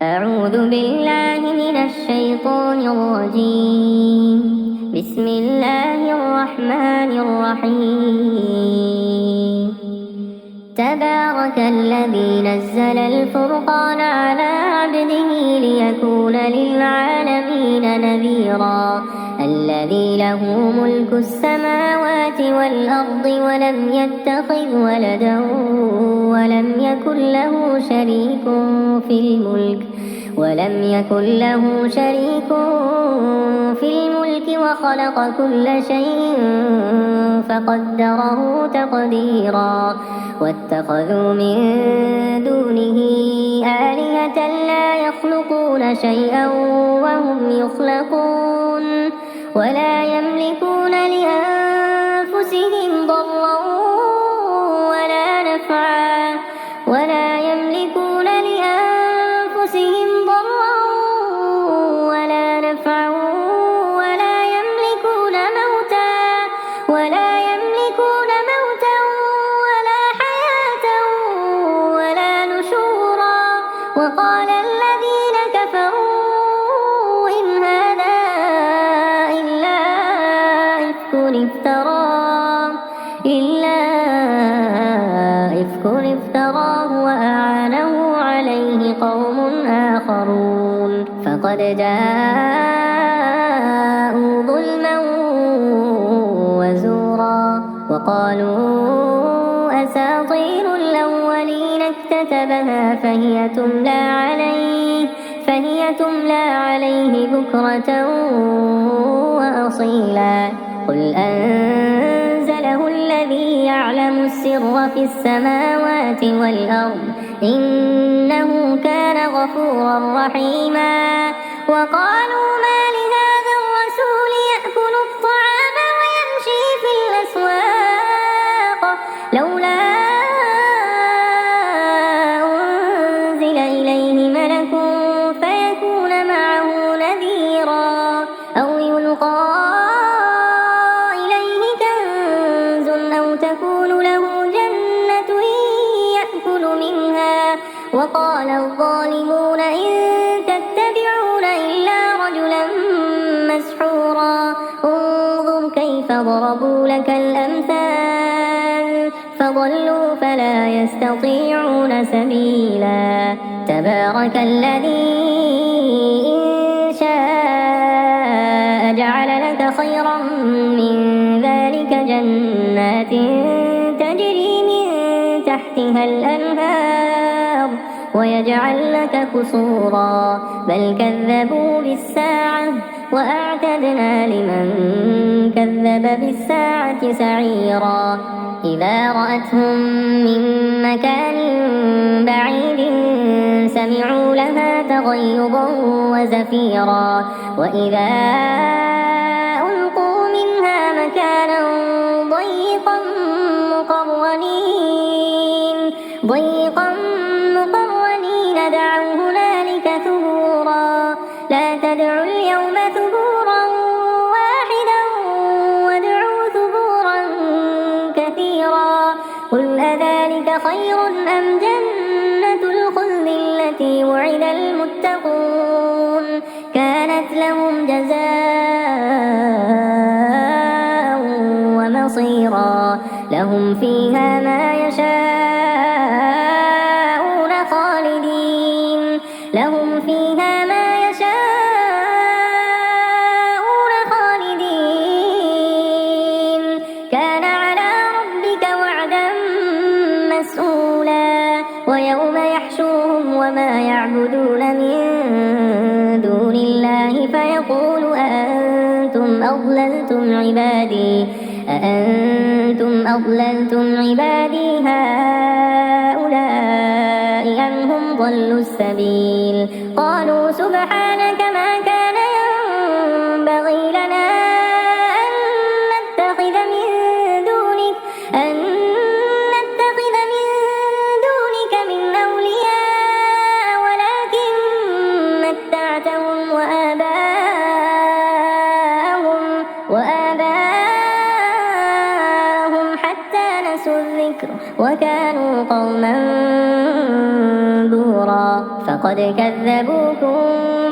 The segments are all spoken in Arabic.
أعوذ بالله من الشيطان الرجيم. بسم الله الرحمن الرحيم. تبارك الذي نزل الفرقان على عبده ليكون للعالمين نذيرا. الذي له ملك السماوات والأرض ولم يتخذ ولدا ولم يكن له شريك في الملك وخلق كل شيء فقدره تقديرا. واتخذوا من دونه آلهة لا يخلقون شيئا وهم يخلقون ولا يملكون لأنفسهم ضرا ولا نفعا ولا يملكون ولا حياة ولا نشورا. وقال الذين كفروا إن هذا إلا إفك افتراه وأعانه عليه قوم آخرون فقد جاءوا ظلما وزورا. وقالوا أساطير الأولين اكتتبها فهي تملى عليه بكرة وأصيلا. قل أنزله الذي يعلم السر في السماوات والأرض إنه كان غفورا رحيما. وقالوا ما لهذا الرسول يأكل الطعام ويمشي في الأسواق لولا أنزل إليه ملك فيكون معه نذيرا أو يلقى إليه كنز أو تكون له جنة يأكل منها. وقال الظالمون إن تتبعون إلا رجلا مسحورا. انظر كيف ضربوا لك الأمثال فضلوا فلا يستطيعون سبيلا. تبارك الذي إن شاء جعل لك خيرا من ذلك جنات تجري من تحتها الأنهار ويجعل لك قصورا بل كذبوا بالساعة وأعتدنا لمن كذب بالساعة سعيرا. إذا رأتهم من مكان بعيد سمعوا لها تغيظا وزفيرا. وإذا ألقوا منها مكانا ضيقا مقرنين دعوا هنالك ثبورا. لا تدعوا اليوم ثبورا واحدا وادعوا ثبورا كثيرا. قل أذلك خير أم جنة الخلد التي وعد المتقون كانت لهم جزاء ومصيرا. لهم فيها ما يشاءون خالدين كان على ربك وعدا مسئولا. ويوم يحشوهم وما يعبدون من دون الله فيقول أأنتم أضللتم عبادي هؤلاء أم هم ضلوا السبيل. قالوا سبحانك ما كان ينبغي لنا أن نتخذ من دونك من أولياء ولكن متعتهم وآباءهم حتى نسوا الذكر وكانوا قوما بورا. وقد كذبوكم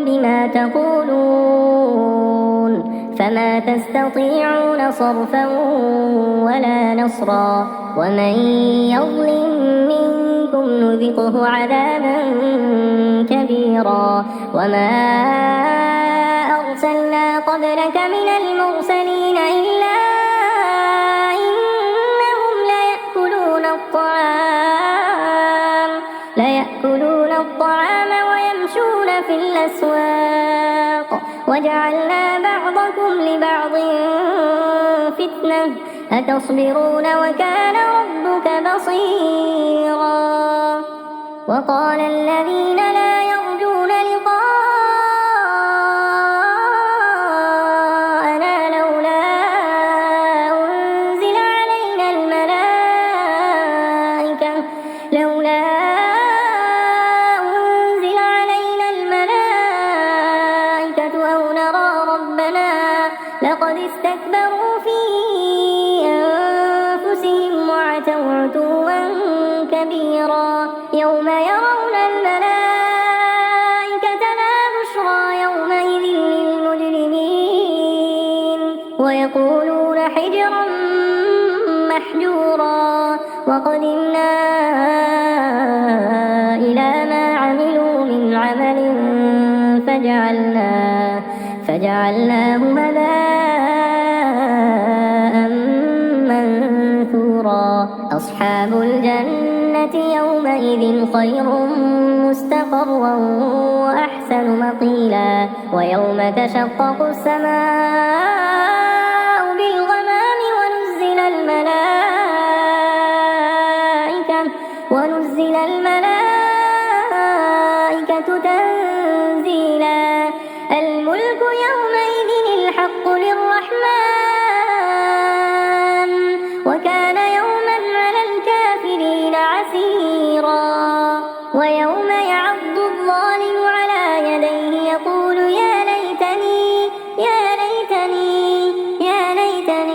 بما تقولون فما تستطيعون صرفا ولا نصرا ومن يظلم منكم نذقه عذابا كبيرا وما أرسلنا قبلك من المرسلين إلا إنهم ليأكلون الطعام ويمشون في الأسواق وجعلنا بعضكم لبعض فتنة أتصبرون وكان ربك بصيرا وقال الذين لا يرجون لقاءنا لولا أنزل علينا الملائكة أو نرى ربنا لقد استكبروا في أنفسهم وعتوا عتوا كبيرا يوم يرون الملائكة لا بشرى يومئذ للمجرمين ويقولون حجرا محجورا وقدمنا إلى ما عملوا من عمل فجعلناه هباء منثورا أصحاب الجنة يومئذ خير مستقرا وأحسن مقيلا ويوم تشقق السماء بالغمام ونزل الملائكة تنزيلا الملك يومئذ الحق للرحمن وكان يوما على الكافرين عسيرا ويوم يعض الظالم على يديه يقول يا ليتني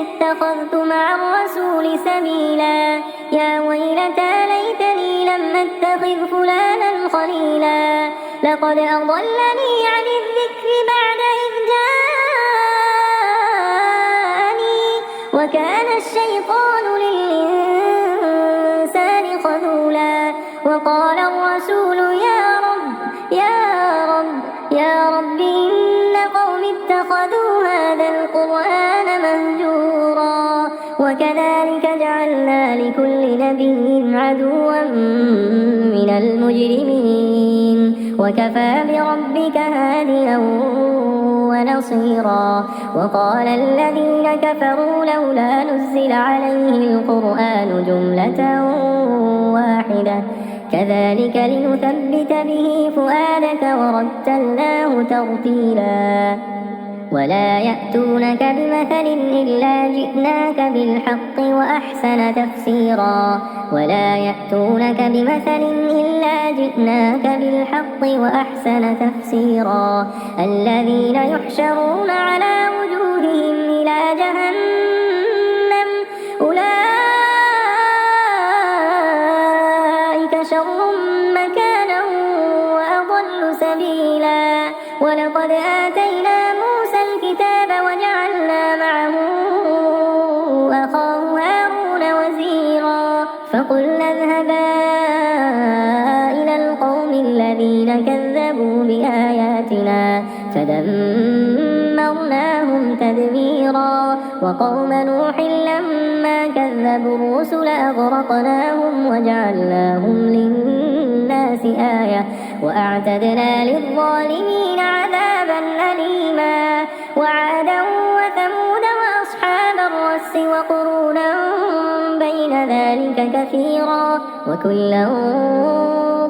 اتخذت مع الرسول سبيلا يا ويلتى ليتني لم أتخذ فلانا خليلا لقد أضلني عن الذكر بعد إذ جاءني وكان الشيطان للإنسان خذولا وقال الرسول يا رب إن قوم اتخذوا هذا القرآن مهجورا وكذلك جعلنا لكل نبي عدوا من المجرمين وكفى بربك هاديا ونصيرا وقال الذين كفروا لولا نزل عليه القرآن جملة واحدة كذلك لنثبت به فؤادك ورتلناه ترتيلا ولا يأتونك بمثل إلا جئناك بالحق وأحسن تفسيرا الذين يحشرون على وجوههم إلى جهنم أولئك شر مكانا وأضل سبيلا ولقد آتينا موسى الكتاب وجعلنا معه أخاه هارون وزيرا فقلنا اذهبا إلى القوم الذين كذبوا بآياتنا فدمرناهم تدميرا وقوم نوح لما كذبوا الرسل أغرقناهم وجعلناهم للناس آية وأعتدنا للظالمين عذابا أليما وعادا وثمود وأصحاب الرس وقرونا بين ذلك كثيرا وكلا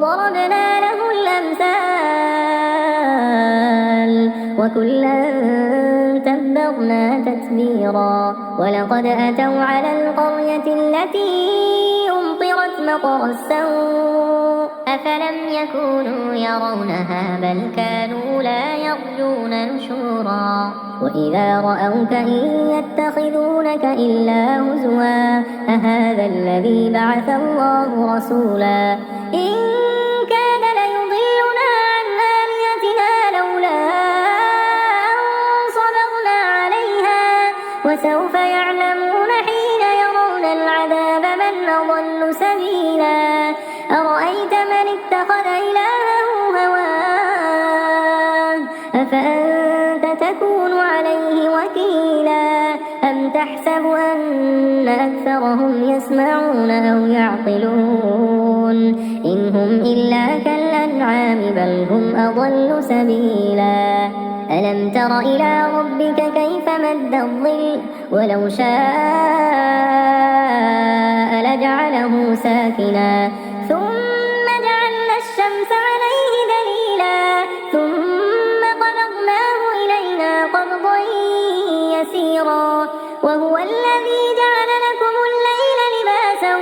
ضربنا له الأمثال وكلا تبرنا تتبيرا ولقد أتوا على القرية التي أمطرت مطر السوء أفلم يكونوا يرونها بل كانوا لا يرجون نشورا وإذا رأوك إن يتخذونك إلا هزوا أهذا الذي بعث الله رسولا إن كان ليضلنا فسوف يعلمون حين يرون العذاب من أضل سبيلا أرأيت من اتخذ إلهه هواه أفأنت تكون عليه وكيلا أم تحسب أن أكثرهم يسمعون أو يعقلون إن هم إلا كالأنعام بل هم أضل سبيلا ألم تر إلى ربك كيف مد الظل ولو شاء لجعله ساكنا ثم جعلنا الشمس عليه دليلا ثم قبضناه إلينا قبضا يسيرا وهو الذي جعل لكم الليل لباسا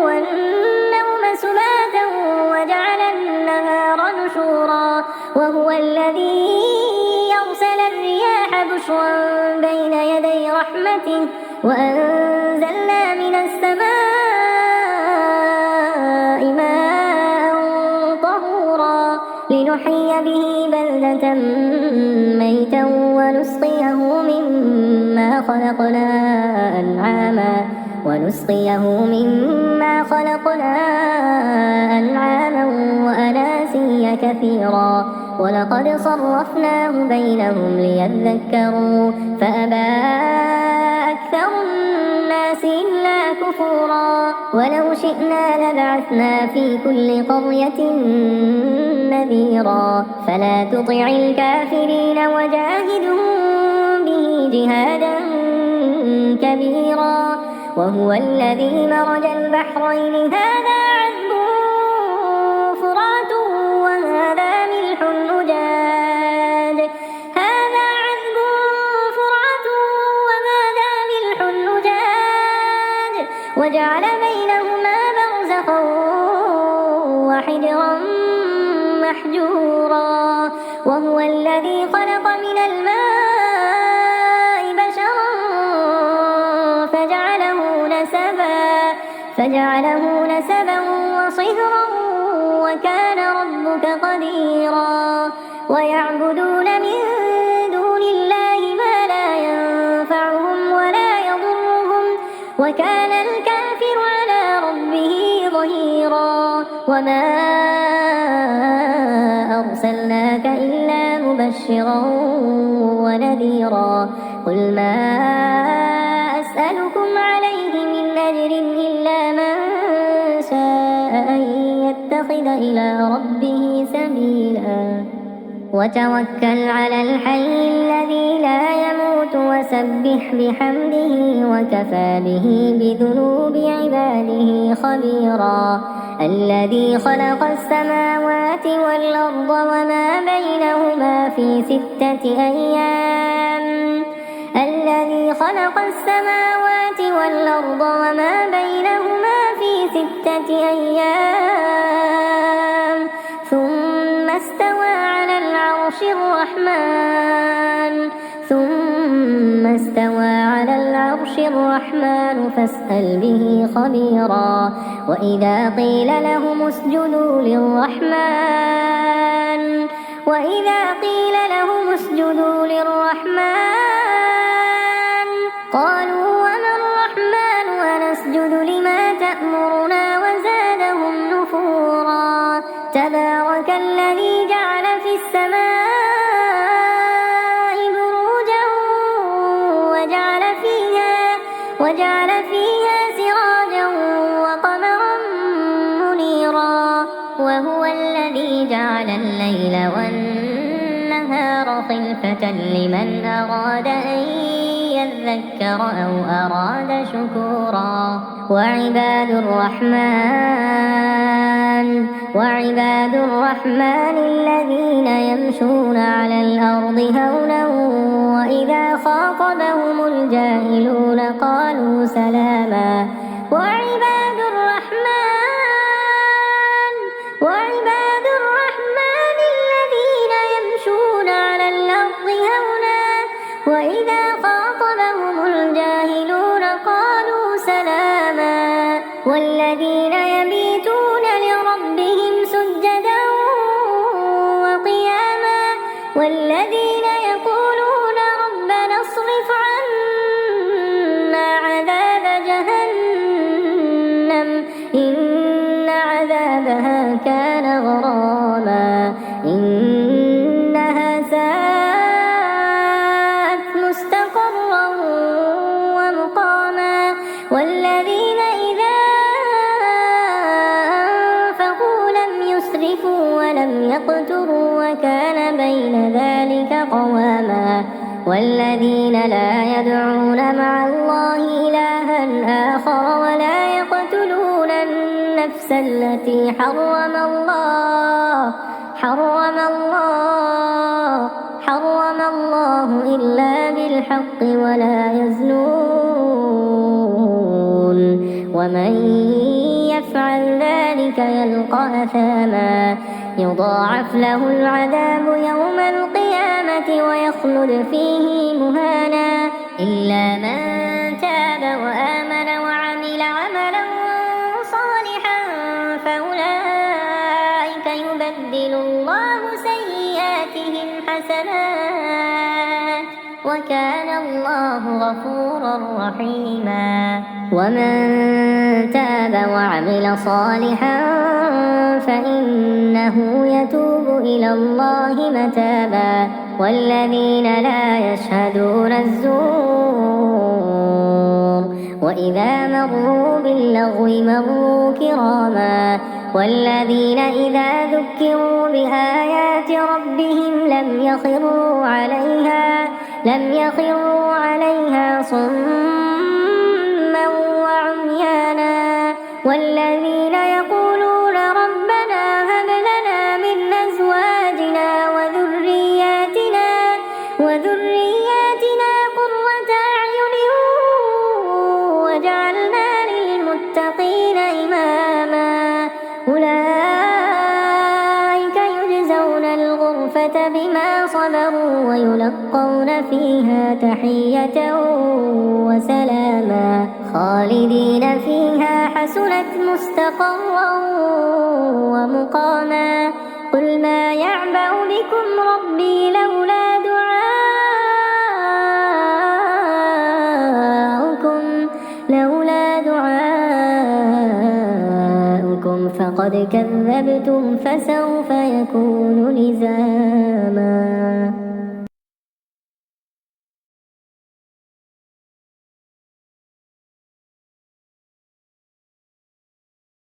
والنوم سباتا وجعل النهار نشورا وهو الذي أرسل الرياح بشرا بين يدي رحمته وأنزلنا من السماء ماء طهورا لنحيي به بلدة ميتا ونسقيه مما خلقنا أنعاما وأناسيا كثيرا ولقد صرفناه بينهم ليذكروا فأبى أكثر الناس إلا كفورا ولو شئنا لبعثنا في كل قرية نذيرا فلا تطع الكافرين وجاهدهم به جهادا كبيرا وهو الذي مرج البحرين هذا عذب فرات وهذا ملح أجاج وجعل بينهما برزخا وحجرا محجورا وهو الذي خلق من الماء بشرا فجعله نسبا وصهرا وكان ربك قديرا ويعبدون من دون الله ما لا ينفعهم ولا يضرهم وكان الكافر على ربه ظهيرا وما أرسلناك إلا مبشرا ونذيرا قل ما أسألكم عليه من أجر إلا من شاء أن يتخذ إلى ربه سبيلا وتوكل على الحي الذي لا يموت وسبح بحمده وكفى به بذنوب عباده خبيرا الذي خلق السماوات والأرض وما بينهما في 6 أيام الذي خلق السماوات والأرض وما بينهما في 6 أيام ثم استوى على العرش الرحمن فاسأل به خبيرا وإذا قيل لهم اسجدوا للرحمن قالوا وما الرحمن ونسجد لما تأمرنا وزادهم نفورا تبارك الذي جعل في السماء بروجا وجعل فيها سراجا وقمرا منيرا وهو الذي جعل الليل والنهار خلفة لمن أراد أن يذكر أو أراد شكورا وعباد الرحمن الذين يمشون على الأرض هونا وإذا خاطبهم الجاهلون قالوا سلاما وعباد الرحمن الذين يمشون على الأرض هونا وإذا خاطبهم الجاهلون قالوا سلاما والذين يبيتون لربهم سجدا وقياما والذين يقولون ربنا اصرف عنا وكان بين ذلك قواما والذين لا يدعون مع الله إلها آخر ولا يقتلون النفس التي حرم الله إلا بالحق ولا يزنون ومن يفعل ذلك يلقى أثاما يضاعف له العذاب يوم القيامة ويخلد فيه مهانا إلا من تاب وآمن وعمل عملا صالحا فأولئك يبدل الله سيئاتهم حسنات وكان الله غفورا رحيما ومن تاب وعمل صالحا فإنه يتوب إلى الله متابا والذين لا يشهدون الزور وإذا مروا باللغو مروا كراما والذين إذا ذكروا بآيات ربهم لم يخروا عليها صما وعميانا والذين يقولون ربنا هب لنا من أزواجنا وذرياتنا قرة أعين وجعلنا للمتقين إماما أولئك يجزون الغرفة بما صبروا ويلقون فيها تحية وسلاما خالدين فيها حسنت مستقرا ومقاما قل ما يعبأ بكم ربي لولا دعاؤكم فقد كذبتم فسوف يكون لزاما.